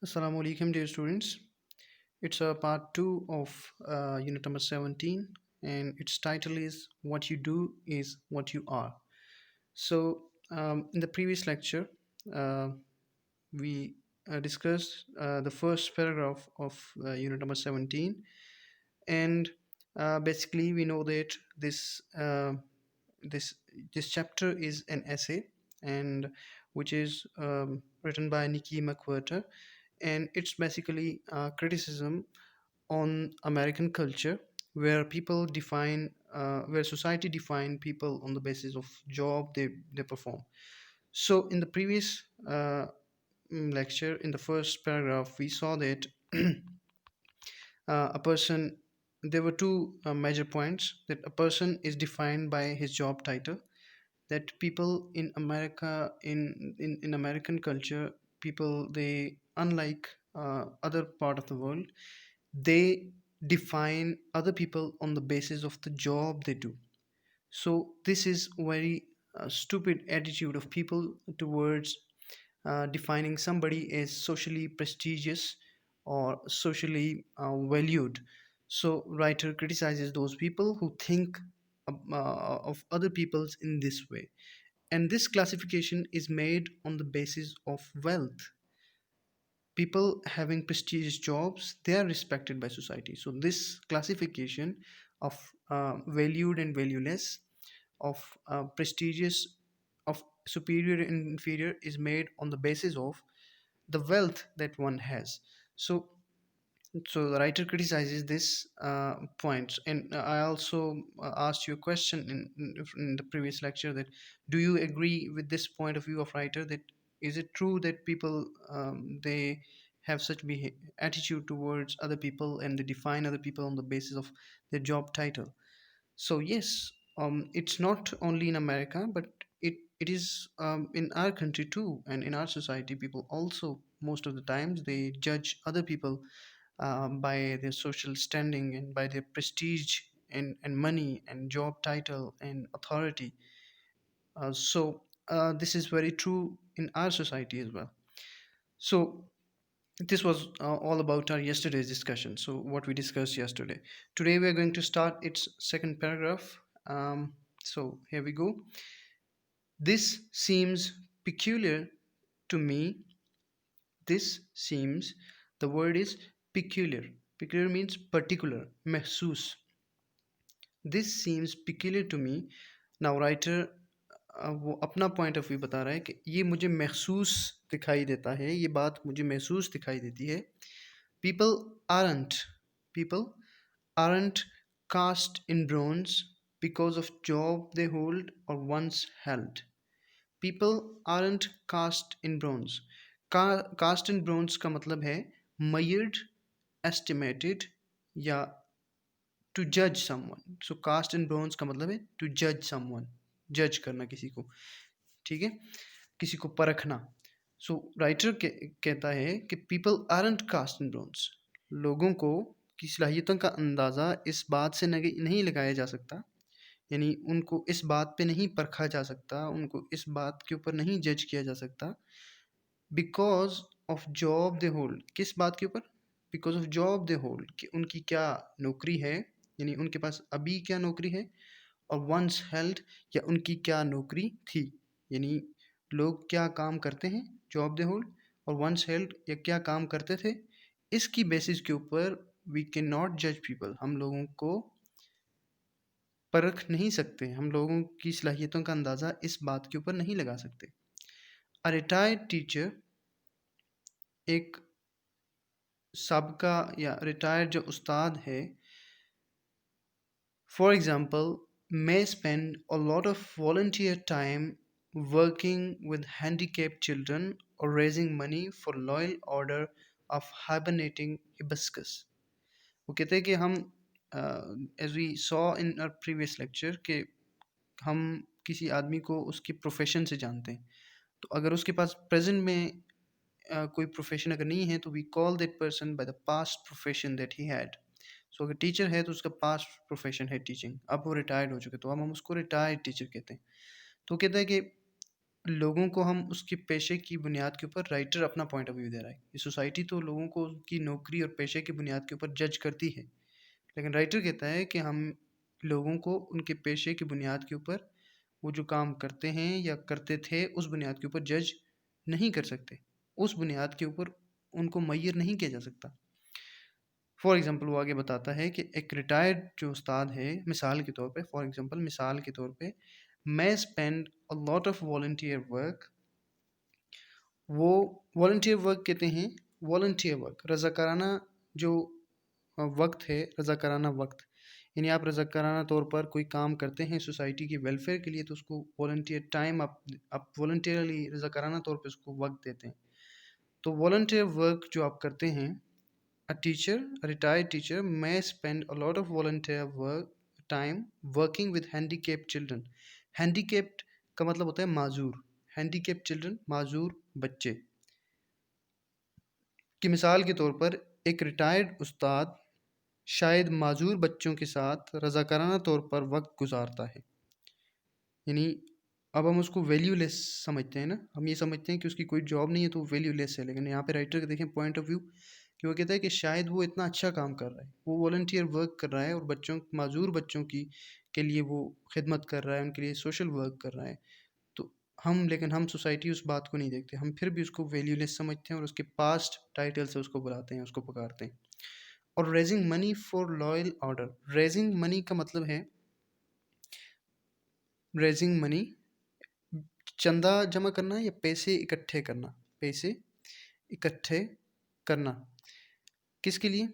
Assalamu alaikum, dear students. It's a part two of unit number 17, and its title is What You Do is What You Are. So, in the previous lecture, uh, we discussed the first paragraph of unit number 17, and basically, we know that this this chapter is an essay, and which is written by Nickie McWherter, and it's basically criticism on American culture, where where society define people on the basis of job they perform. So in the previous lecture, in the first paragraph, we saw that a person there were two major points, that a person is defined by his job title, that people in America, in American culture, people, they, unlike other part of the world, they define other people on the basis of the job they do. So this is very stupid attitude of people towards defining somebody as socially prestigious or socially valued. So writer criticizes those people who think of other peoples in this way, and this classification is made on the basis of wealth. People having prestigious jobs, they are respected by society. So this classification of valued and valueless, of prestigious, of superior and inferior, is made on the basis of the wealth that one has. So the writer criticizes this point, and I also asked you a question in the previous lecture, that do you agree with this point of view of writer, that is it true that people, they have such attitude towards other people, and they define other people on the basis of their job title? So yes, it's not only in America, but it is in our country too, and in our society, people also most of the times they judge other people by their social standing and by their prestige and money and job title and authority. So this is very true in our society as well. So this was all about our yesterday's discussion. So what we discussed yesterday. Today we are going to start its second paragraph. So here we go. This seems peculiar to me. This seems, the word is peculiar. Peculiar means particular, महसूस. This seems peculiar to me. Now writer वो अपना point of view बता रहा है कि ये मुझे महसूस दिखाई देता है, ये बात मुझे महसूस दिखाई देती है. People aren't people aren't cast in bronze because of job they hold or once held. People aren't cast in bronze. Cast in bronze का मतलब है measured, estimated, या to judge someone. So cast in bronze का मतलब है to judge someone, judge करना किसी को, ठीक है, किसी को परखना. सो राइटर कहता है कि पीपल आरंट कास्ट इन ब्रॉन्ज, लोगों को की सलाहियतों का अंदाज़ा इस बात से नहीं लगाया जा सकता, यानी उनको इस बात पे नहीं परखा जा सकता, उनको इस बात के ऊपर नहीं जज किया जा सकता, because of job they hold. किस बात के ऊपर? Because of job they hold, कि उनकी क्या नौकरी है, यानी उनके पास अभी क्या नौकरी है, और वंस हेल्ड, या उनकी क्या नौकरी थी, यानी लोग क्या काम करते हैं, जॉब दे होल्ड, और वंस हेल्ड, या क्या काम करते थे. इसकी बेसिस के ऊपर वी कैन नॉट जज पीपल, हम लोगों को परख नहीं सकते, हम लोगों की सलाहियतों का अंदाज़ा इस बात के ऊपर नहीं लगा सकते. अ रिटायर्ड टीचर, एक साबका या रिटायर्ड जो उस्ताद है, for example, may spend a lot of volunteer time working with handicapped children or raising money for loyal order of hibernating hibiscus. वो कहते हैं कि हम, as we saw in our previous lecture, कि हम किसी आदमी को उसकी प्रोफेशन से जानते हैं. तो अगर उसके पास प्रेजेंट में कोई प्रोफेशन अगर नहीं है, तो we call that person by the past profession that he had. So अगर टीचर है तो उसका पास्ट प्रोफेशन है टीचिंग, अब वो रिटायर्ड हो चुके, तो अब हम उसको रिटायर्ड टीचर कहते हैं. तो कहता है कि लोगों को हम उसके पेशे की बुनियाद के ऊपर, राइटर अपना पॉइंट ऑफ व्यू दे रहा है, ये सोसाइटी तो लोगों को उनकी नौकरी और पेशे की बुनियाद के ऊपर जज करती है, लेकिन राइटर कहता है कि हम लोगों को उनके पेशे की बुनियाद के ऊपर, वो जो काम करते हैं या करते थे उस बुनियाद के ऊपर जज नहीं कर सकते, उस बुनियाद के ऊपर उनको मैयर नहीं किया जा सकता। फॉर एग्जांपल वो आगे बताता है कि एक रिटायर्ड जो उस्ताद है, मिसाल के तौर पे, फॉर एग्जांपल मिसाल के तौर पे, मैं spend a lot of volunteer work, वो वॉलंटियर वर्क कहते हैं, वॉलंटियर वर्क रज़ाकाराना जो वक्त है, रज़ाकाराना वक्त, यानी आप रज़ाकाराना तौर पर कोई काम करते हैं सोसाइटी के वेलफेयर के लिए, तो उसको वॉलंटियर टाइम, आप वॉलंटियरली रज़ाकाराना तौर पे उसको वक्त देते हैं। तो वॉलंटियर वर्क जो आप करते हैं, a teacher, a retired teacher may spend a lot of volunteer work time working with handicapped children. Handicapped का मतलब होता है माजूर, handicapped children माजूर बच्चे। की मिसाल के तौर पर एक रिटायर्ड उस्ताद शायद माजूर बच्चों के साथ रज़ाकाराना तौर पर वक्त गुजारता है। यानी अब हम उसको वैल्यूलेस समझते हैं ना, हम ये समझते हैं कि उसकी कोई जॉब नहीं है तो वो वैल्यूलेस है, लेकिन यहाँ पे राइटर का देखें पॉइंट ऑफ व्यू, कि वो कहता है कि शायद वो इतना अच्छा काम कर रहा है, वो वॉलंटियर वर्क कर रहा है और बच्चों, माजूर बच्चों की के लिए वो खिदमत कर रहा है, उनके लिए सोशल वर्क कर रहा है। तो हम, लेकिन हम सोसाइटी उस बात को नहीं देखते, हम फिर भी उसको वैल्यूलेस समझते हैं और उसके पास्ट टाइटल से उसको बुलाते हैं, उसको पुकारते हैं। और raising money for loyal order, raising money का मतलब है, रेजिंग मनी चंदा जमा करना या पैसे इकट्ठे करना, पैसे इकट्ठे करना किसके लिए,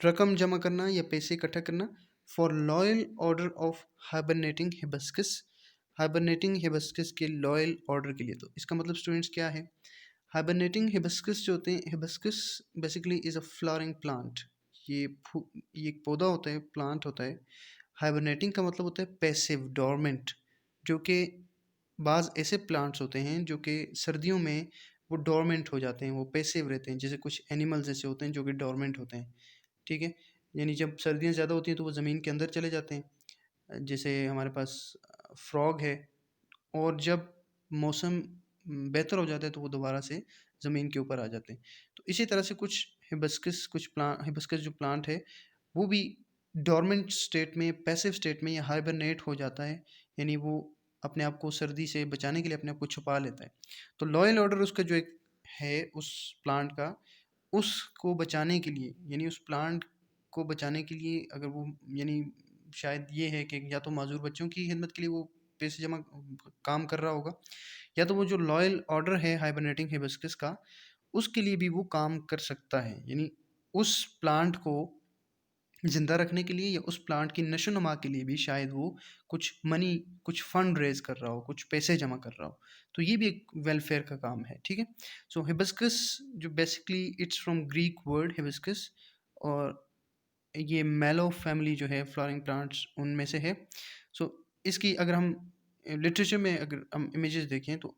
रकम जमा करना या पैसे इकट्ठा करना, for loyal order of hibernating hibiscus, hibernating hibiscus के लॉयल ऑर्डर के लिए। तो इसका मतलब स्टूडेंट्स क्या है, हाइबरनेटिंग हिबिस्कस जो होते हैं, hibiscus basically is a flowering plant, ये ये एक पौधा होता है, प्लांट होता है। हाइबरनेटिंग का मतलब होता है पैसिव, डोरमेंट, जो कि बाज़ ऐसे प्लांट्स होते हैं जो कि सर्दियों में वो डोरमेंट हो जाते हैं, वो पैसिव रहते हैं, जैसे कुछ एनिमल्स ऐसे होते हैं जो कि डोरमेंट होते हैं, ठीक है। यानी जब सर्दियाँ ज़्यादा होती हैं तो वो ज़मीन के अंदर चले जाते हैं, जैसे हमारे पास फ्रॉग है, और जब मौसम बेहतर हो जाता है तो वो दोबारा से ज़मीन के ऊपर आ जाते हैं। तो इसी तरह से कुछ हिबिस्कस, कुछ प्लांट, हिबिस्कस जो प्लांट है वो भी डोरमेंट स्टेट में, पैसिव स्टेट में या हाइबरनेट हो जाता है, यानी वो अपने आप को सर्दी से बचाने के लिए अपने आप को छुपा लेता है। तो लॉयल ऑर्डर उसका जो एक है उस प्लांट का, उसको बचाने के लिए, यानी उस प्लांट को बचाने के लिए, अगर वो, यानी शायद ये है कि या तो माजूर बच्चों की खिदमत के लिए वो पैसे जमा काम कर रहा होगा, या तो वो जो लॉयल ऑर्डर है हाइबरनेटिंग हिबिस्कस का, उसके लिए भी वो काम कर सकता है, यानी उस प्लांट को ज़िंदा रखने के लिए या उस प्लांट की नशो-नुमा के लिए भी शायद वो कुछ मनी, कुछ फंड रेज़ कर रहा हो, कुछ पैसे जमा कर रहा हो। तो ये भी एक वेलफेयर का काम है, ठीक है? सो हिबिस्कस जो basically it's from Greek word hibiscus, और ये मैलो फैमिली जो है फ्लावरिंग प्लांट्स उनमें से है। सो इसकी अगर हम लिटरेचर में अगर हम इमेजेस देखें तो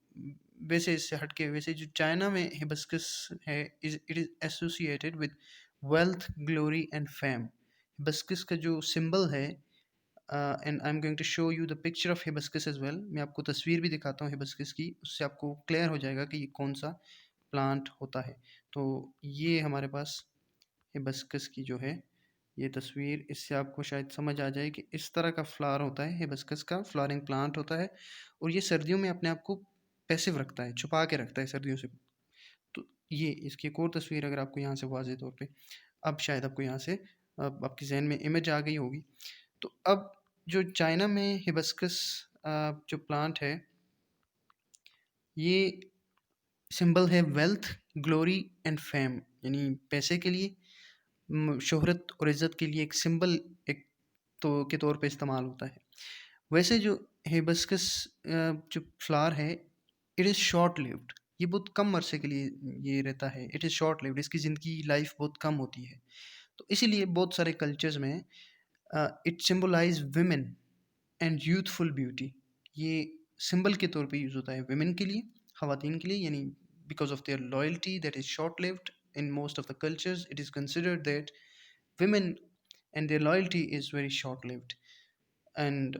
वैसे इससे हट के, वैसे जो चाइना में हिबिस्कस है, is it is associated with wealth, glory and fame. Hibiscus का जो सिंबल है, and I am going to show you the picture of hibiscus as well, मैं आपको तस्वीर भी दिखाता हूँ हिबिस्कस की, उससे आपको क्लियर हो जाएगा कि ये कौन सा प्लांट होता है। तो ये हमारे पास हिबिस्कस की जो है ये तस्वीर, इससे आपको शायद समझ आ जाए कि इस तरह का फ्लावर होता है, हिबिस्कस का फ्लावरिंग प्लांट होता है, और ये सर्दियों में अपने आप को पैसिव रखता है, छुपा के रखता है सर्दियों से। तो ये इसकी एक और तस्वीर अगर आपको यहाँ से वाज़ेह तौर पे, अब शायद आपको यहाँ से आपके जहन में इमेज आ गई होगी। तो अब जो चाइना में हिबिस्कस जो प्लांट है, ये सिंबल है वेल्थ, ग्लोरी एंड फेम, यानी पैसे के लिए, शोहरत और इज़्ज़त के लिए एक सिंबल, एक तो के तौर पे इस्तेमाल होता है। वैसे जो हिबिस्कस जो फ्लावर है, इट इज़ शॉर्ट लिव्ड, ये बहुत कम अरसे के लिए ये रहता है, इट इज़ शॉर्ट लिव्ड, इसकी ज़िंदगी लाइफ बहुत कम होती है। तो इसीलिए बहुत सारे कल्चर्स में it symbolize women and youthful beauty, ये सिंबल के तौर पे यूज़ होता है विमेन के लिए, ख़वातीन के लिए, यानी because of their loyalty that is short lived. In most of the cultures, it is considered that women and their loyalty is very short lived. And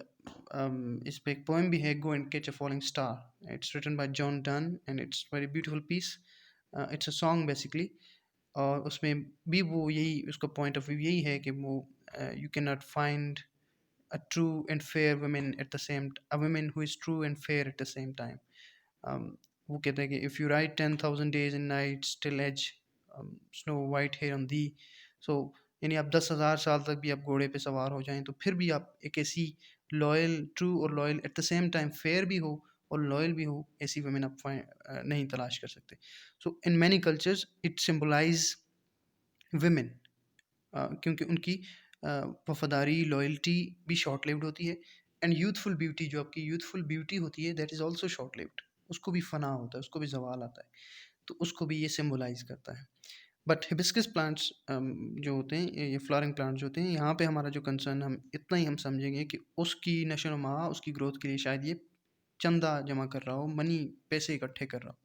इस पे एक पोएम भी है, go and catch a falling star, it's written by John Donne and it's very beautiful piece, it's a song basically. और उसमें भी वो यही, उसका पॉइंट ऑफ व्यू यही है कि वो you can not find a true and fair woman at the same a woman who is true and fair at the same time. um, वो कहते हैं कि if you write 10,000 days and nights still edge snow white hair on thee, so यानी आप 10,000 साल तक भी आप घोड़े पे सवार हो जाएं तो फिर भी आप एक ऐसी लॉयल, ट्रू और loyal at the same time fair भी हो और लॉयल भी हो, ऐसी वुमेन आप नहीं तलाश कर सकते। So in many cultures it symbolize women, क्योंकि उनकी वफादारी, लॉयल्टी भी शॉर्ट लिव्ड होती है। एंड यूथफुल ब्यूटी, जो आपकी यूथफुल ब्यूटी होती है, that is also short lived, उसको भी फना होता है, उसको भी जवाल आता है, तो उसको भी ये सिम्बोलाइज करता है। बट हिबिस्कस प्लांट्स जो होते हैं, ये फ्लावरिंग प्लांट्स जो होते हैं, यहाँ पे हमारा जो कंसर्न, हम इतना ही हम समझेंगे कि उसकी नशो नुमा, उसकी ग्रोथ के लिए शायद ये चंदा जमा कर रहा हो, मनी, पैसे इकट्ठे कर रहा हो,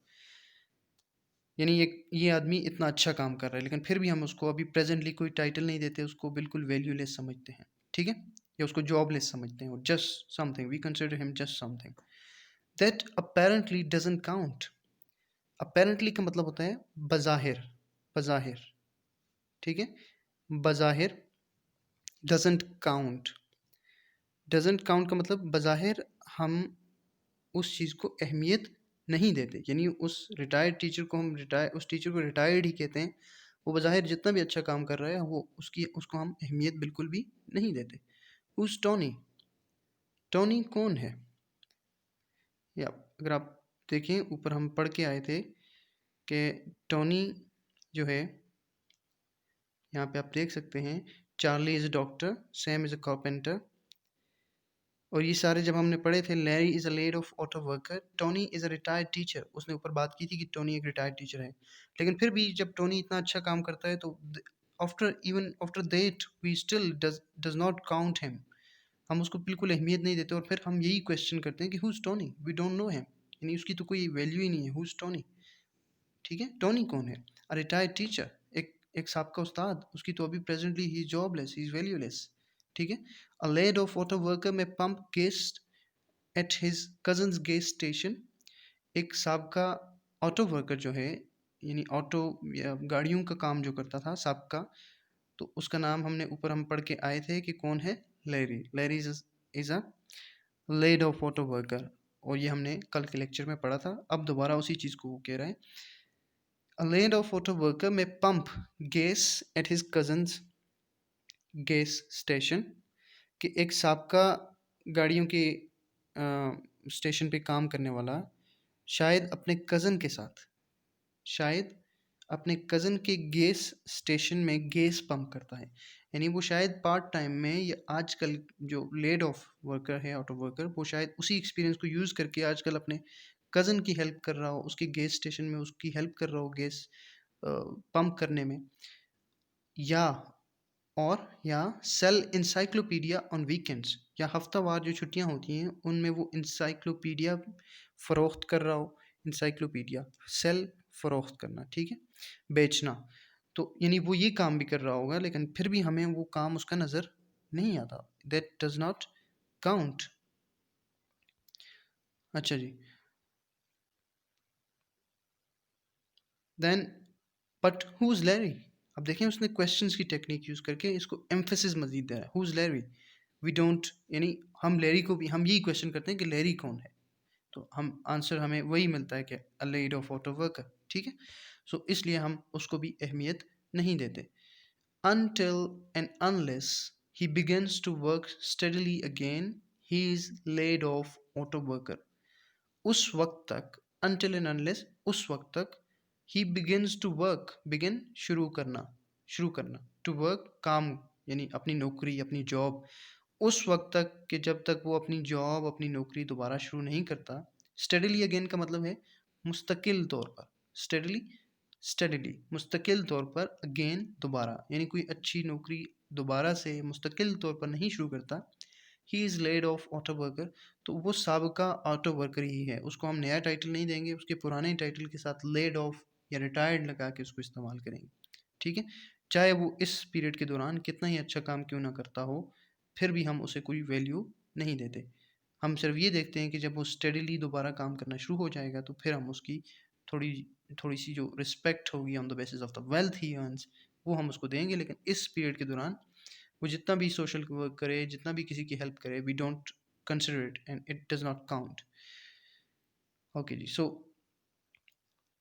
यानी ये आदमी इतना अच्छा काम कर रहा है, लेकिन फिर भी हम उसको अभी प्रेजेंटली कोई टाइटल नहीं देते, उसको बिल्कुल वैल्यूलेस समझते हैं, ठीक है, या उसको जॉबलेस समझते हैं, और just something, we consider him just something that apparently doesn't count. Apparently का मतलब होता है बज़ाहिर, बज़ाहिर, ठीक है, बज़ाहिर, डजंट काउंट, डजंट काउंट का मतलब बज़ाहिर हम उस चीज़ को अहमियत नहीं देते, यानी उस रिटायर्ड टीचर को हम उस टीचर को रिटायर्ड ही कहते हैं, वो बज़ाहिर जितना भी अच्छा काम कर रहा है, वो उसको हम अहमियत बिल्कुल भी नहीं देते। हुज़ टोनी, टोनी कौन है? या अगर आप देखें, ऊपर हम पढ़ के आए थे कि टोनी जो है, यहाँ पे आप देख सकते हैं, Charlie is a doctor, Sam is a carpenter, और ये सारे जब हमने पढ़े थे, Larry is a laid off auto worker, Tony is a retired teacher, उसने ऊपर बात की थी कि टोनी एक रिटायर्ड टीचर है, लेकिन फिर भी जब टोनी इतना अच्छा काम करता है तो after that we still does not count him, हम उसको बिल्कुल अहमियत नहीं देते, और फिर हम यही क्वेश्चन करते हैं कि who's Tony, we don't know him, यानी उसकी तो कोई वैल्यू ही नहीं है, हुज टोनी, ठीक है, टोनी कौन है? अ रिटायर्ड टीचर, एक साहब का उस्ताद, उसकी तो अभी presently he is jobless, he is valueless, ठीक है। A laid off auto worker में pump gas at his cousin's gas station, एक साहब का ऑटो वर्कर जो है, यानी ऑटो या गाड़ियों का काम जो करता था साहब का, तो उसका नाम हमने ऊपर हम पढ़ के आए थे कि कौन है, Larry, Larry is a laid off auto worker, और ये हमने कल के लेक्चर में पढ़ा था, अब दोबारा उसी चीज़ को वो कह रहे हैं। A land of auto worker may pump gas at his cousin's gas station, कि एक साबका गाड़ियों के स्टेशन पे काम करने वाला शायद अपने कज़न के साथ, शायद अपने कज़न के गैस स्टेशन में गैस पंप करता है, यानी वो शायद पार्ट टाइम में, या आजकल जो लेड ऑफ वर्कर है, ऑटो वर्कर, वो शायद उसी एक्सपीरियंस को यूज़ करके आजकल अपने कज़न की हेल्प कर रहा हो, उसके गैस स्टेशन में उसकी हेल्प कर रहा हो गैस पंप करने में, या या सेल इंसाइक्लोपीडिया ऑन वीकेंड्स, या हफ्तावार जो छुट्टियां होती हैं उनमें वो इंसाइक्लोपीडिया फ़रोख्त कर रहा हो, इंसाइक्लोपीडिया सेल फ़रोख्त करना, ठीक है, बेचना, तो यानी वो ये काम भी कर रहा होगा, लेकिन फिर भी हमें वो काम उसका नज़र नहीं आता, दैट डज नॉट काउंट। अच्छा जी, then but who is Larry, अब देखें उसने क्वेश्चंस की टेक्निक यूज़ करके इसको एम्फेसिस मजीद दे रहा है, who is Larry, we don't, यानी हम लैरी को भी, हम यही क्वेश्चन करते हैं कि लैरी कौन है, तो हम आंसर हमें वही मिलता है कि अ लेड ऑफ ऑटो वर्कर, ठीक है, सो इसलिए हम उसको भी अहमियत नहीं देते। Until and unless he begins to work steadily again, he is laid off auto worker, उस वक्त तक, until and unless, उस वक्त तक, he begins to work, begin शुरू करना, to work काम, यानी अपनी नौकरी, अपनी जॉब, उस वक्त तक कि जब तक वो अपनी जॉब, अपनी नौकरी दोबारा शुरू नहीं करता। स्टडीली अगेन का मतलब है मुस्तकिल तौर पर, स्टडीली, स्टडीली मुस्तकिल तौर पर, अगेन दोबारा, यानी कोई अच्छी नौकरी दोबारा से मुस्तकिल तौर पर नहीं शुरू करता। He is lead off auto worker, तो वो साबका ऑटो वर्कर ही है, उसको हम नया टाइटल नहीं देंगे, उसके पुराने टाइटल के साथ लेड ऑफ या रिटायर्ड लगा के उसको इस्तेमाल करेंगे, ठीक है, चाहे वो इस पीरियड के दौरान कितना ही अच्छा काम क्यों ना करता हो, फिर भी हम उसे कोई वैल्यू नहीं देते। हम सिर्फ ये देखते हैं कि जब वो स्टेडीली दोबारा काम करना शुरू हो जाएगा तो फिर हम उसकी थोड़ी थोड़ी सी जो रिस्पेक्ट होगी on the basis of the wealth he earns, वो हम उसको देंगे। लेकिन इस पीरियड के दौरान वो जितना भी सोशल वर्क करे, जितना भी किसी की हेल्प करे, we don't consider it and it does not count. Okay जी, so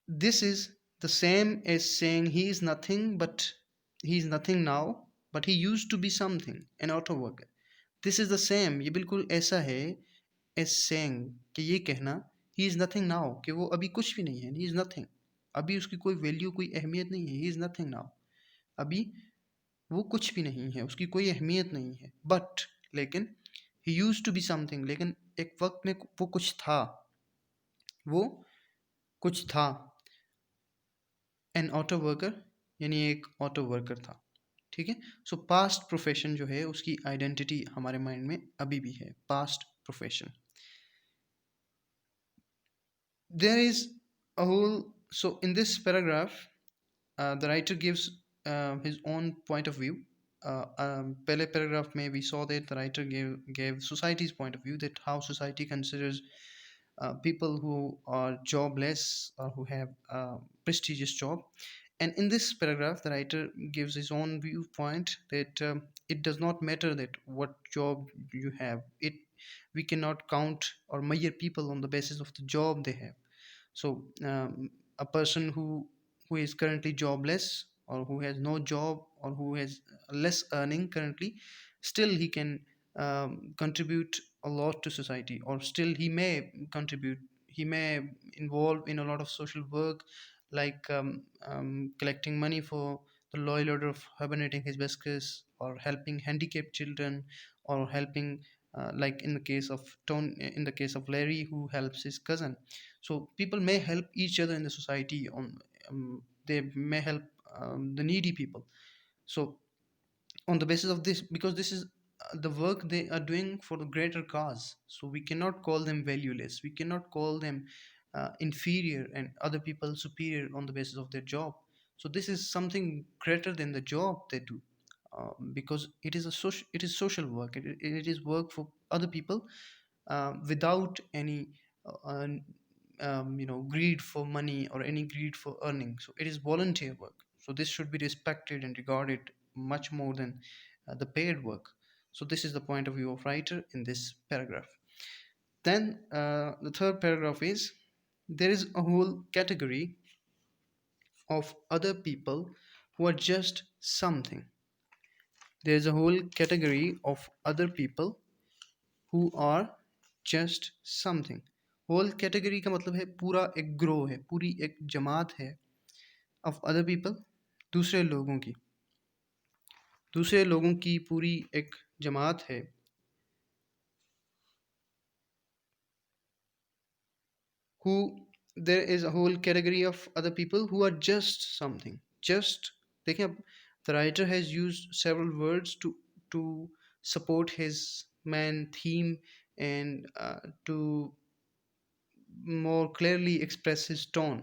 this is the same as saying he is nothing, but he is nothing now, but he used to be something, an auto worker. This is the same, ये बिल्कुल ऐसा है as saying, कि ये कहना he is nothing now, कि वो अभी कुछ भी नहीं है, he is nothing, अभी उसकी कोई वैल्यू, कोई अहमियत नहीं है, he is nothing now, अभी वो कुछ भी नहीं है, उसकी कोई अहमियत नहीं है। बट लेकिन he used to be something, लेकिन एक वक्त में वो कुछ था, वो कुछ था। एन ऑटो वर्कर यानी एक ऑटो वर्कर था। ठीक है, सो पास्ट प्रोफेशन जो है उसकी आइडेंटिटी हमारे माइंड में अभी भी है, past profession. There is a hole, so in this paragraph the writer gives his own point of view. पहले पैराग्राफ में we saw that the writer gave society's point of view, that how society considers people who are jobless or who have a prestigious job. And in this paragraph, the writer gives his own viewpoint that it does not matter that what job you have. It We cannot count or measure people on the basis of the job they have. So a person who is currently jobless, or who has no job, or who has less earning currently, still he can contribute a lot to society, or still he may contribute, he may involve in a lot of social work, like collecting money for the loyal order of hibernating hibiscus, or helping handicapped children, or helping like in the case of in the case of Larry, who helps his cousin. So people may help each other in the society on, they may help the needy people. So on the basis of this, because this is the work they are doing for the greater cause, so we cannot call them valueless, we cannot call them inferior and other people superior on the basis of their job. So this is something greater than the job they do, because it is a social, it is social work, it is work for other people, without any uh, greed for money or any greed for earning. So it is volunteer work, so this should be respected and regarded much more than the paid work. So this is the point of view of writer in this paragraph. Then the third paragraph is, there is a whole category of other people who are just something. There is a whole category of other people who are just something. Whole category का मतलब है पूरा एक grow है, पूरी एक जमात है of other people, दूसरे लोगों की, दूसरे लोगों की पूरी एक जमात है, who, there is a whole category of other people who are just something. Just, देखिए अब the writer has used several words to support his main theme and to more clearly express his tone.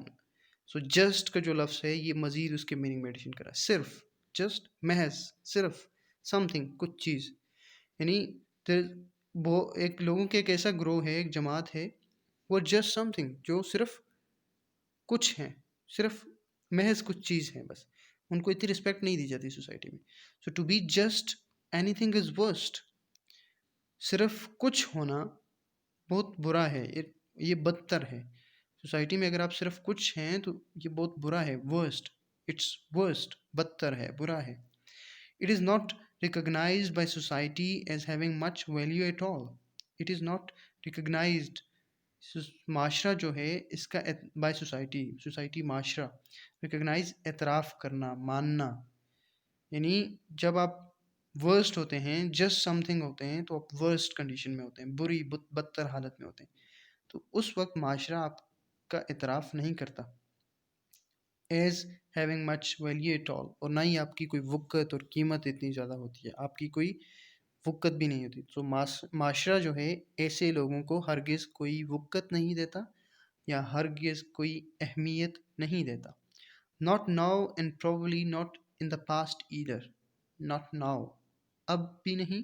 So just का जो लफ्ज़ है ये मज़ीद उसके meaning में एडिशन करा, सिर्फ, जस्ट, महज, सिर्फ, समथिंग, कुछ चीज़, यानी वो एक लोगों के एक ऐसा ग्रोह है, एक जमात है, वो जस्ट समथिंग, जो सिर्फ कुछ हैं, सिर्फ महज कुछ चीज़ है बस, उनको इतनी रिस्पेक्ट नहीं दी जाती सोसाइटी में। So to be just anything is worst, सिर्फ कुछ होना बहुत बुरा है, ये बदतर है। सोसाइटी में अगर आप सिर्फ कुछ हैं तो ये बहुत बुरा है, वर्स्ट, इट्स वर्स्ट, बदतर है, बुरा है। It is not recognized by society as having much value at all, it is not recognized, माशरा जो है इसका बाय सोसाइटी, सोसाइटी माशरा, रिकग्नाइज एतराफ़ करना, मानना, यानी जब आप वर्स्ट होते हैं, जस्ट समथिंग होते हैं, तो आप वर्स्ट कंडीशन में होते हैं, बुरी बदतर हालत में होते हैं, तो उस वक्त माशरा आपका इतराफ़ नहीं करता as having much value at all, और ना ही आपकी कोई वक़्त और कीमत इतनी ज़्यादा होती है, आपकी कोई वक़्त भी नहीं होती। तो माशरा जो है ऐसे लोगों को हरगिज़ कोई वक़्त नहीं देता, या हरगिज़ कोई अहमियत नहीं देता। Not now and probably not in the past either, not now, अब भी नहीं,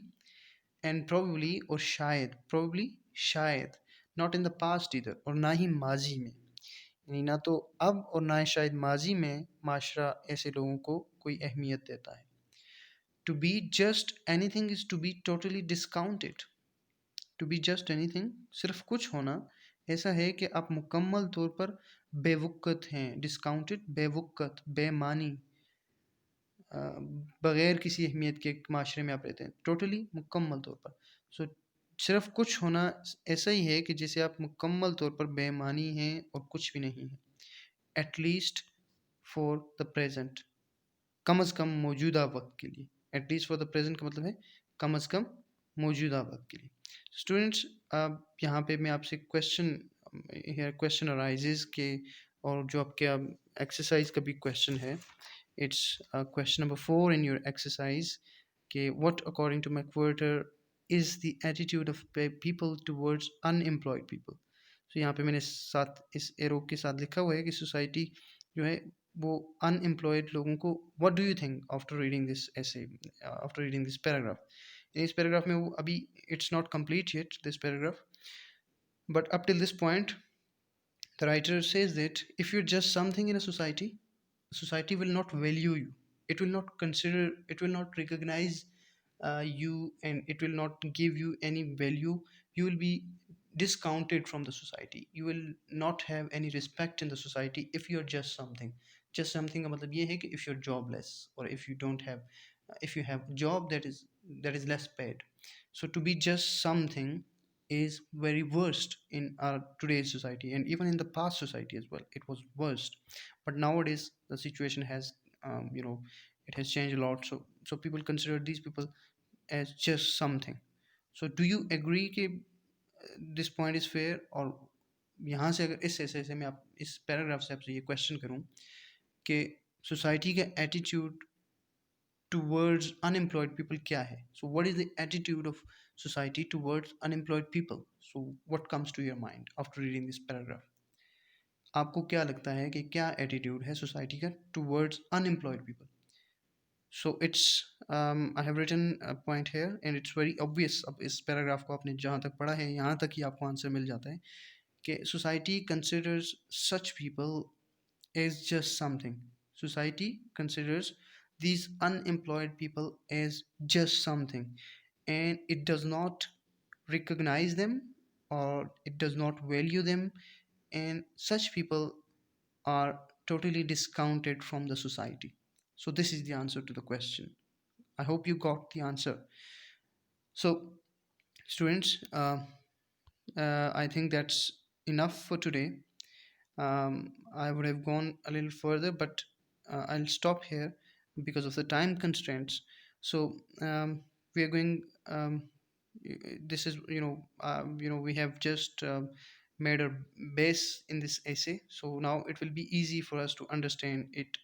एंड प्रोबेबली और शायद, प्रोबेबली शायद, नॉट इन द पास्ट इधर, और ना ही माजी में, यानी ना तो अब और ना ही शायद माजी में माशरा ऐसे लोगों को कोई अहमियत देता है. To be just anything is to be totally discounted. To be just anything, सिर्फ कुछ होना ऐसा है कि आप मुकम्मल तौर पर बेवुकत हैं. डिस्काउंटेड, बेवुकत, बेमानी, अ, बगैर किसी अहमियत के एक माशरे में आप रहते हैं, टोटली मुकम्मल तौर पर. सो सिर्फ कुछ होना ऐसा ही है कि जिसे आप मुकम्मल तौर पर बेमानी हैं और कुछ भी नहीं है. एटलीस्ट फॉर द प्रेजेंट, कम अज़ कम मौजूदा वक्त के लिए. एटलीस्ट फॉर द प्रेजेंट का मतलब है कम अज़ कम मौजूदा वक्त के लिए. स्टूडेंट्स, यहाँ पे मैं आपसे क्वेश्चन अराइजेज के, और जो आपके एक्सरसाइज का भी क्वेश्चन है, it's question number 4 in your exercise. Okay, what according to McWherter is the attitude of people towards unemployed people? So यहाँ पे मैंने साथ इस एरो के साथ लिखा हुआ है कि सोसाइटी जो है वो अनएम्प्लॉयड लोगों को, what do you think after reading this ऐसे, आफ्टर रीडिंग दिस पैराग्राफ. इस पैराग्राफ में वो अभी it's not complete yet this paragraph, but up till this point the writer says that if you're just something in a society, society will not value you. It will not consider, it will not recognize you, and it will not give you any value. You will be discounted from the society. You will not have any respect in the society if you're just something. Just something का मतलब ये है कि if you're jobless, or if you don't have, if you have a job that is less paid. So to be just something is very worst in our today's society, and even in the past society as well it was worst. But nowadays the situation has, it has changed a lot. So people consider these people as just something. So do you agree कि this point is fair? और यहाँ से अगर इस ऐसे ऐसे मैं आप इस पैराग्राफ से आपसे ये क्वेश्चन करूँ कि सोसाइटी का एटीट्यूड towards unemployed people क्या है? So what is the attitude of society towards unemployed people? So what comes to your mind after reading this paragraph? आपको क्या लगता है कि क्या एटीट्यूड है सोसाइटी का towards unemployed people? So it's I have written a point here and it's very obvious. अब इस पैराग्राफ को आपने जहाँ तक पढ़ा है यहाँ तक ही आपको आंसर मिल जाता है कि society considers such people as just something. Society considers these unemployed people as just something, and it does not recognize them, or it does not value them, and such people are totally discounted from the society. So this is the answer to the question. I hope you got the answer. So students, I think that's enough for today. I would have gone a little further, but I'll stop here because of the time constraints. So we are going. This is, we have just made a base in this essay. So now it will be easy for us to understand it,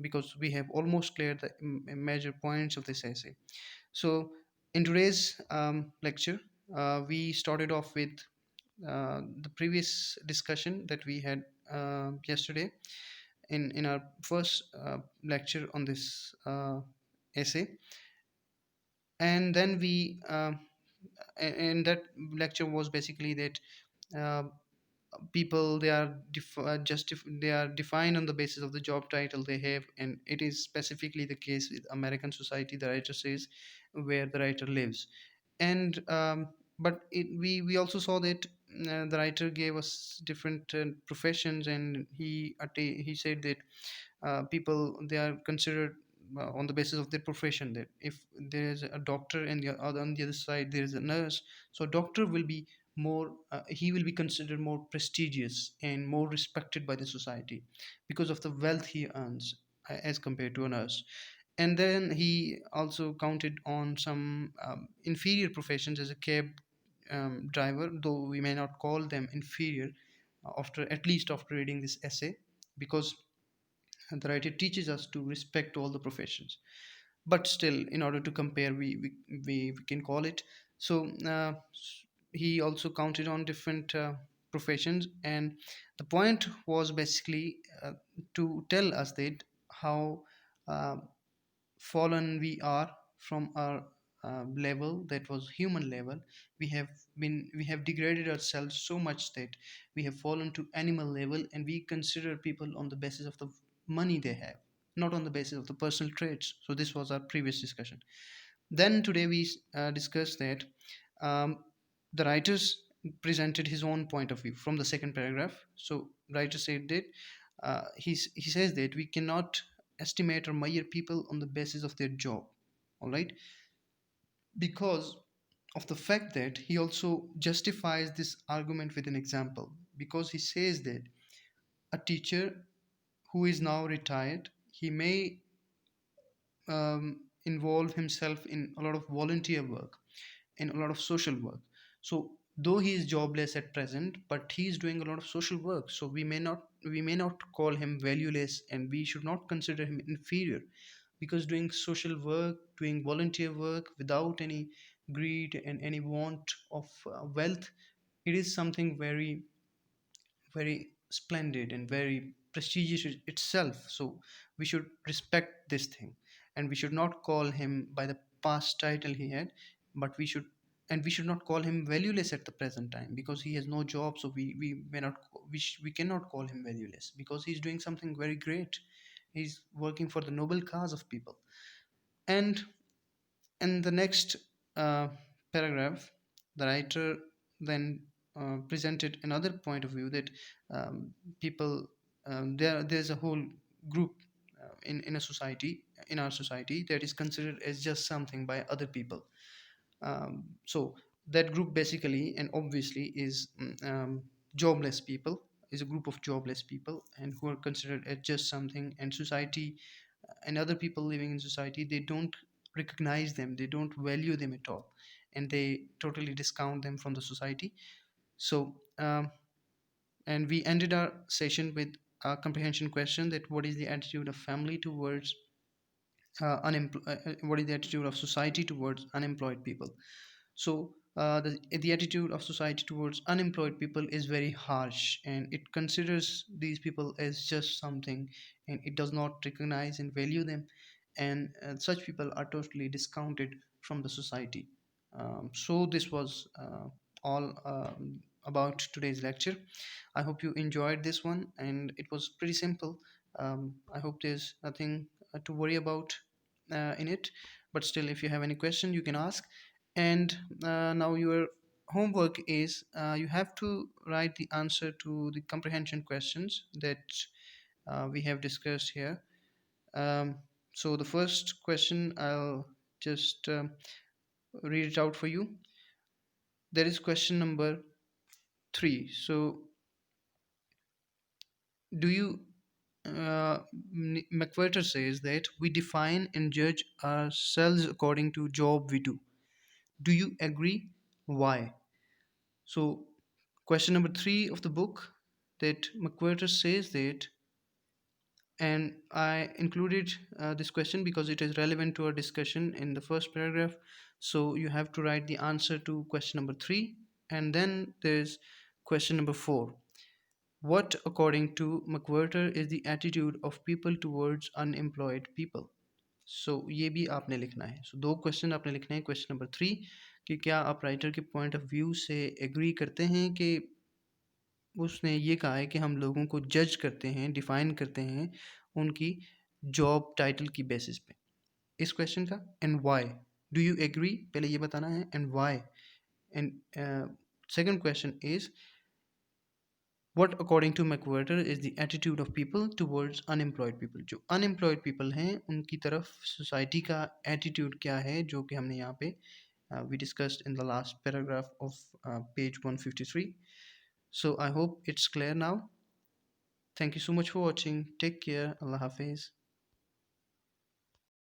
because we have almost cleared the major points of this essay. So in today's lecture, we started off with the previous discussion that we had yesterday in our first lecture on this essay. And then we and that lecture was basically that uh, people, they are they are defined on the basis of the job title they have, and it is specifically the case with American society, the writer says, where the writer lives. And but we also saw that the writer gave us different professions, and he said that people, they are considered on the basis of their profession, that if there is a doctor and on the other side there is a nurse, so doctor will be more, he will be considered more prestigious and more respected by the society because of the wealth he earns, as compared to a nurse. And then he also counted on some inferior professions, as a cab driver, though we may not call them inferior after, at least after reading this essay, because the writer teaches us to respect all the professions. But still, in order to compare, we can call it. So he also counted on different professions, and the point was basically to tell us that how uh, fallen we are from our level, that was human level. We have degraded ourselves so much that we have fallen to animal level, and we consider people on the basis of the money they have, not on the basis of the personal traits. So this was our previous discussion. Then today we discussed that um, the writers presented his own point of view from the second paragraph. So writer said that he says that we cannot estimate or measure people on the basis of their job, all right, because of the fact that he also justifies this argument with an example, because he says that a teacher who is now retired, he may involve himself in a lot of volunteer work, in a lot of social work. So though he is jobless at present, but he is doing a lot of social work. So we may not call him valueless, and we should not consider him inferior, because doing social work, doing volunteer work without any greed and any want of wealth, it is something very, very splendid and very prestigious itself. So we should respect this thing, and we should not call him by the past title he had, but we should not call him valueless at the present time, because he has no job. So we may not, we cannot call him valueless, because he's doing something very great. He's working for the noble cause of people. And in the next uh, paragraph, the writer then presented another point of view, that people, there's a whole group in a society, in our society, that is considered as just something by other people. So that group basically and obviously is jobless people, is a group of jobless people, and who are considered as just something, and society and other people living in society, they don't recognize them, they don't value them at all, and they totally discount them from the society. So and we ended our session with a comprehension question, that what is the attitude of family towards what is the attitude of society towards unemployed people. So the attitude of society towards unemployed people is very harsh, and it considers these people as just something, and it does not recognize and value them, and such people are totally discounted from the society. So this was all about today's lecture. I hope you enjoyed this one, and it was pretty simple. I hope there's nothing to worry about in it, but still, if you have any question, you can ask. And now your homework is, you have to write the answer to the comprehension questions that we have discussed here. um, so the first question, I'll just read it out for you. There is question number 3. So do you McWherter says that we define and judge ourselves according to job we do. Do you agree? Why? So, question number 3 of the book, that McWherter says that, and I included this question because it is relevant to our discussion in the first paragraph. So, you have to write the answer to question number 3, and then there's question number 4. What, according to McWherter, is the attitude of people towards unemployed people? सो ये भी आपने लिखना है. सो दो question आपने लिखने हैं. Question number 3, कि क्या आप राइटर के पॉइंट ऑफ व्यू से एग्री करते हैं कि उसने ये कहा है कि हम लोगों को जज करते हैं, डिफाइन करते हैं उनकी जॉब टाइटल की बेसिस पे. इस क्वेश्चन का and why do you agree, पहले ये बताना है, and why. And second question is, what according to McWherter is the attitude of people towards unemployed people. जो unemployed people हैं उनकी तरफ society का attitude क्या है, जो कि हमने यहाँ पे we discussed in the last paragraph of page 153. So I hope it's clear now. Thank you so much for watching. Take care. Allah Hafiz.